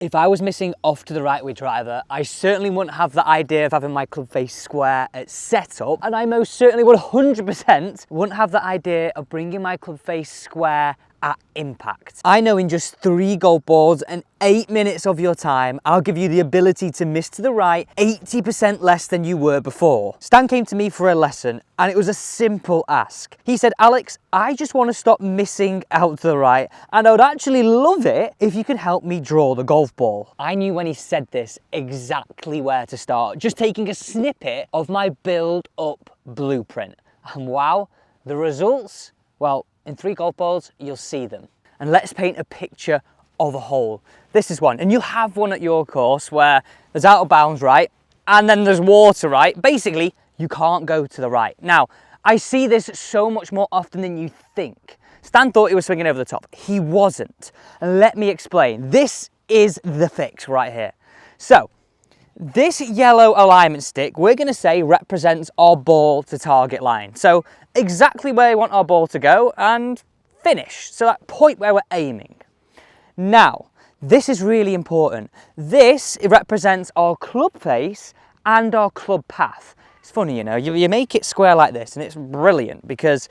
If I was missing off to the right with driver, I certainly wouldn't have the idea of having my club face square at setup, and I most certainly would 100% wouldn't have the idea of bringing my club face square at impact. I know in just 3 golf balls and 8 minutes of your time, I'll give you the ability to miss to the right 80% less than you were before. Stan came to me for a lesson and it was a simple ask. He said, Alex, I just want to stop missing out to the right, and I would actually love it if you could help me draw the golf ball. I knew when he said this exactly where to start, just taking a snippet of my build up blueprint. And wow, the results, well, in 3 golf balls, you'll see them. And let's paint a picture of a hole. This is one, and you'll have one at your course where there's out of bounds, right? And then there's water, right? Basically, you can't go to the right. Now, I see this so much more often than you think. Stan thought he was swinging over the top. He wasn't. And let me explain. This is the fix right here. So, this yellow alignment stick, we're going to say represents our ball to target line. So exactly where we want our ball to go and finish. So that point where we're aiming. Now, this is really important. This represents our club face and our club path. It's funny, you know, you make it square like this and it's brilliant because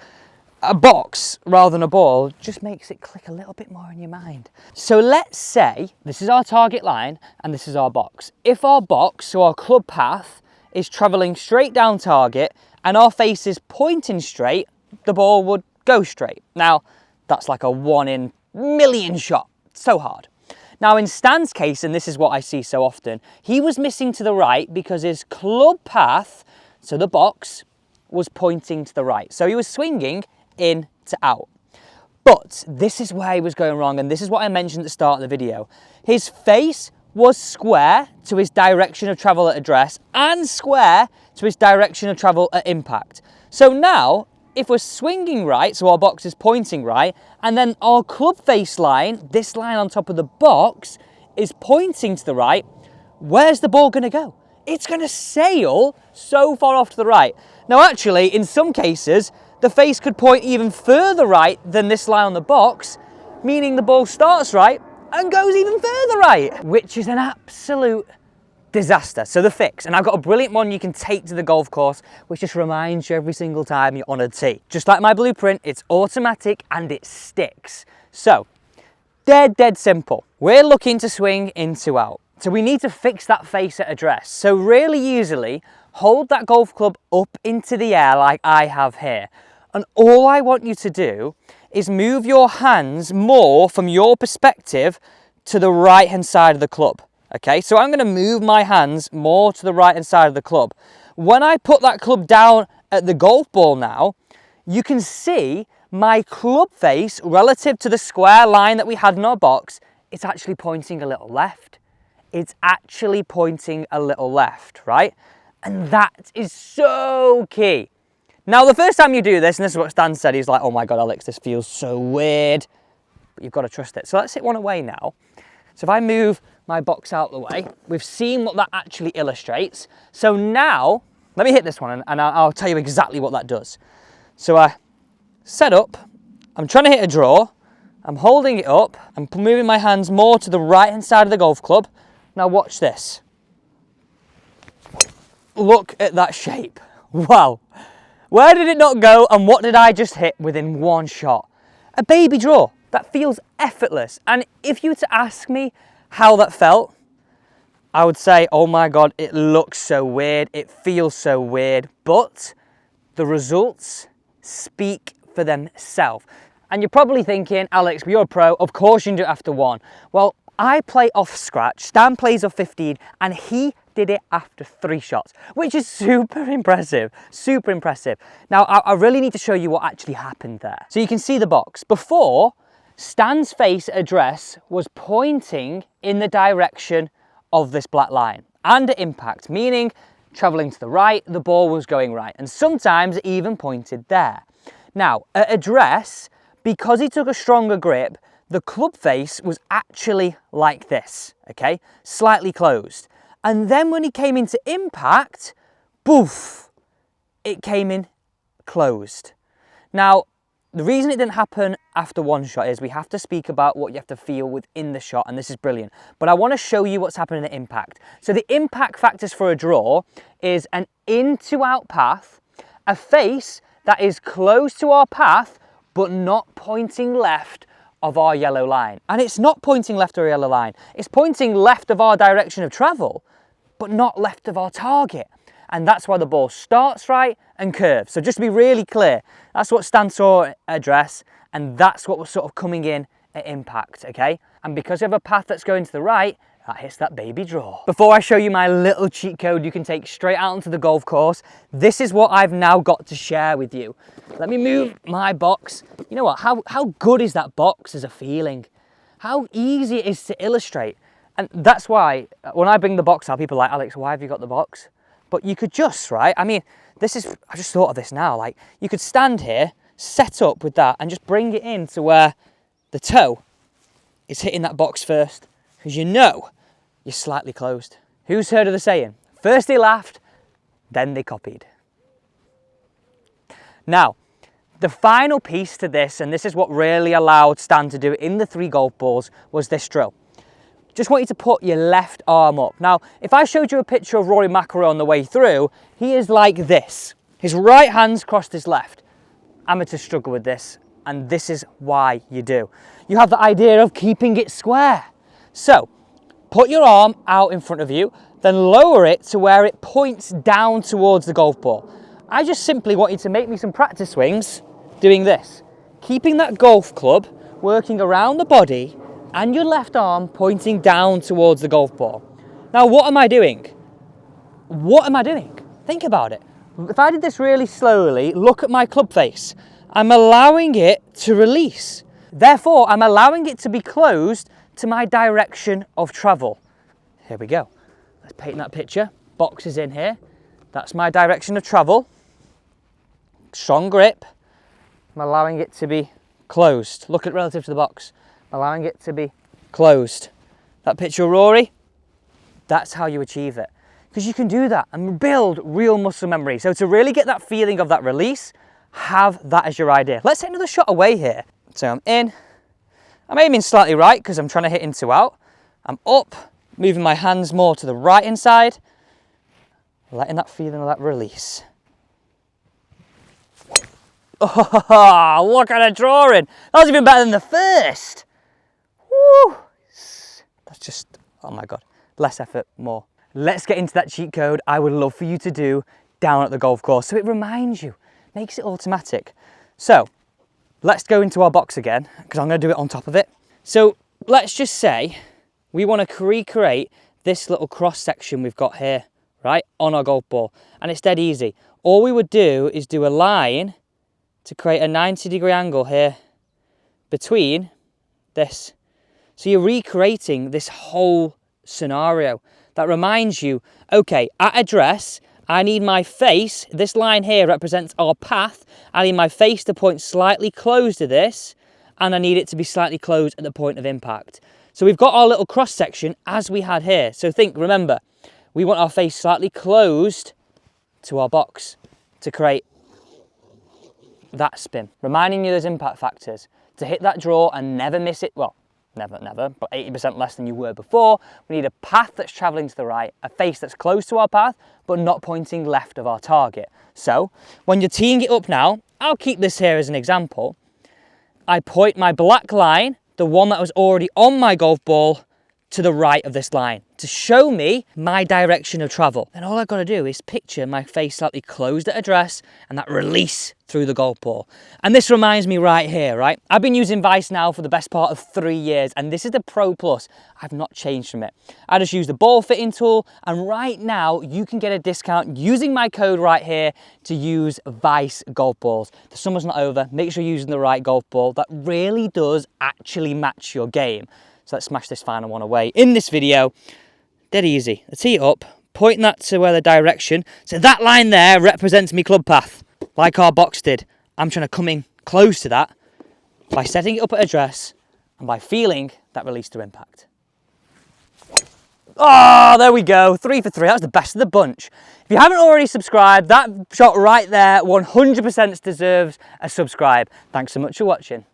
a box rather than a ball just makes it click a little bit more in your mind. So let's say this is our target line and this is our box. If our box, so our club path, is traveling straight down target and our face is pointing straight, the ball would go straight. Now, that's like a 1 in a million shot. So hard. Now in Stan's case, and this is what I see so often, he was missing to the right because his club path, so the box, was pointing to the right. So he was swinging in to out. But this is where he was going wrong, and this is what I mentioned at the start of the video. His face was square to his direction of travel at address and square to his direction of travel at impact. So now, if we're swinging right, so our box is pointing right, and then our club face line, this line on top of the box, is pointing to the right, where's the ball going to go? It's going to sail so far off to the right. Now actually, in some cases, the face could point even further right than this line on the box, meaning the ball starts right and goes even further right, which is an absolute disaster. So the fix, and I've got a brilliant one you can take to the golf course, which just reminds you every single time you're on a tee. Just like my blueprint, it's automatic and it sticks. So, dead simple. We're looking to swing in to out. So we need to fix that face at address. So really easily, hold that golf club up into the air like I have here. And all I want you to do is move your hands more from your perspective to the right hand side of the club. Okay, so I'm going to move my hands more to the right hand side of the club. When I put that club down at the golf ball now, you can see my club face relative to the square line that we had in our box, it's actually pointing a little left. It's actually pointing a little left, right? And that is so key. Now, the first time you do this, and this is what Stan said, he's like, oh my God, Alex, this feels so weird. But you've got to trust it. So let's hit one away now. So if I move my box out of the way, we've seen what that actually illustrates. So now, let me hit this one and I'll tell you exactly what that does. So I set up, I'm trying to hit a draw, I'm holding it up, I'm moving my hands more to the right hand side of the golf club. Now watch this. Look at that shape. Wow. Where did it not go and what did I just hit within one shot? A baby draw. That feels effortless. And if you were to ask me how that felt, I would say, oh my God, it looks so weird. It feels so weird. But the results speak for themselves. And you're probably thinking, Alex, you're a pro. Of course you can do it after 1. Well, I play off scratch. Stan plays off 15 and he did it after 3 shots, which is super impressive, super impressive. Now, I really need to show you what actually happened there. So you can see the box. Before, Stan's face address was pointing in the direction of this black line and at impact, meaning traveling to the right, the ball was going right. And sometimes it even pointed there. Now, at address, because he took a stronger grip, the club face was actually like this, okay? Slightly closed. And then when he came into impact, boof, it came in closed. Now, the reason it didn't happen after one shot is we have to speak about what you have to feel within the shot, and this is brilliant. But I want to show you what's happening at impact. So the impact factors for a draw is an in to out path, a face that is close to our path, but not pointing left of our yellow line. And it's not pointing left of our yellow line. It's pointing left of our direction of travel, but not left of our target. And that's why the ball starts right and curves. So just to be really clear, that's what stands for address, and that's what was sort of coming in at impact, okay? And because you have a path that's going to the right, that hits that baby draw. Before I show you my little cheat code you can take straight out onto the golf course, this is what I've now got to share with you. Let me move my box. You know what, how good is that box as a feeling? How easy it is to illustrate. And that's why when I bring the box out, people are like, Alex, why have you got the box? But you could just, right? I mean, I just thought of this now, like you could stand here, set up with that and just bring it in to where the toe is hitting that box first, because you know you're slightly closed. Who's heard of the saying? First they laughed, then they copied. Now, the final piece to this, and this is what really allowed Stan to do it in the 3 golf balls, was this drill. Just want you to put your left arm up. Now, if I showed you a picture of Rory McIlroy on the way through, he is like this. His right hand's crossed his left. Amateurs struggle with this, and this is why you do. You have the idea of keeping it square. So, put your arm out in front of you, then lower it to where it points down towards the golf ball. I just simply want you to make me some practice swings doing this. Keeping that golf club working around the body and your left arm pointing down towards the golf ball. Now, what am I doing? What am I doing? Think about it. If I did this really slowly, look at my club face. I'm allowing it to release. Therefore, I'm allowing it to be closed to my direction of travel. Here we go. Let's paint that picture. Box is in here. That's my direction of travel. Strong grip. I'm allowing it to be closed. Look at it relative to the box. Allowing it to be closed. That picture of Rory, that's how you achieve it. Because you can do that and build real muscle memory. So to really get that feeling of that release, have that as your idea. Let's take another shot away here. So I'm in. I'm aiming slightly right because I'm trying to hit in to out. I'm up, moving my hands more to the right hand side, letting that feeling of that release. Oh, look at a drawing. That was even better than the first. Woo! That's just, oh my God, less effort, more. Let's get into that cheat code I would love for you to do down at the golf course so it reminds you, makes it automatic. So let's go into our box again because I'm going to do it on top of it. So let's just say we want to recreate this little cross section we've got here, right, on our golf ball. And it's dead easy. All we would do is do a line to create a 90-degree angle here between this. So you're recreating this whole scenario that reminds you, okay, at address, I need my face, this line here represents our path, I need my face to point slightly closed to this, and I need it to be slightly closed at the point of impact. So we've got our little cross section as we had here. So remember, we want our face slightly closed to our box to create that spin. Reminding you those impact factors to hit that draw and never miss it. Well, never, but 80% less than you were before. We need a path that's traveling to the right, a face that's close to our path, but not pointing left of our target. So when you're teeing it up now, I'll keep this here as an example. I point my black line, the one that was already on my golf ball, to the right of this line to show me my direction of travel. Then all I've got to do is picture my face slightly closed at address and that release through the golf ball. And this reminds me right here, right? I've been using Vice now for the best part of 3 years, and this is the Pro Plus. I've not changed from it. I just use the ball fitting tool, and right now you can get a discount using my code right here to use Vice golf balls. The summer's not over. Make sure you're using the right golf ball that really does actually match your game. So let's smash this final one away. In this video, dead easy. I tee it up, pointing that to where the direction. So that line there represents me club path, like our box did. I'm trying to come in close to that by setting it up at address and by feeling that release to impact. Oh, there we go, 3 for 3. That's the best of the bunch. If you haven't already subscribed, that shot right there 100% deserves a subscribe. Thanks so much for watching.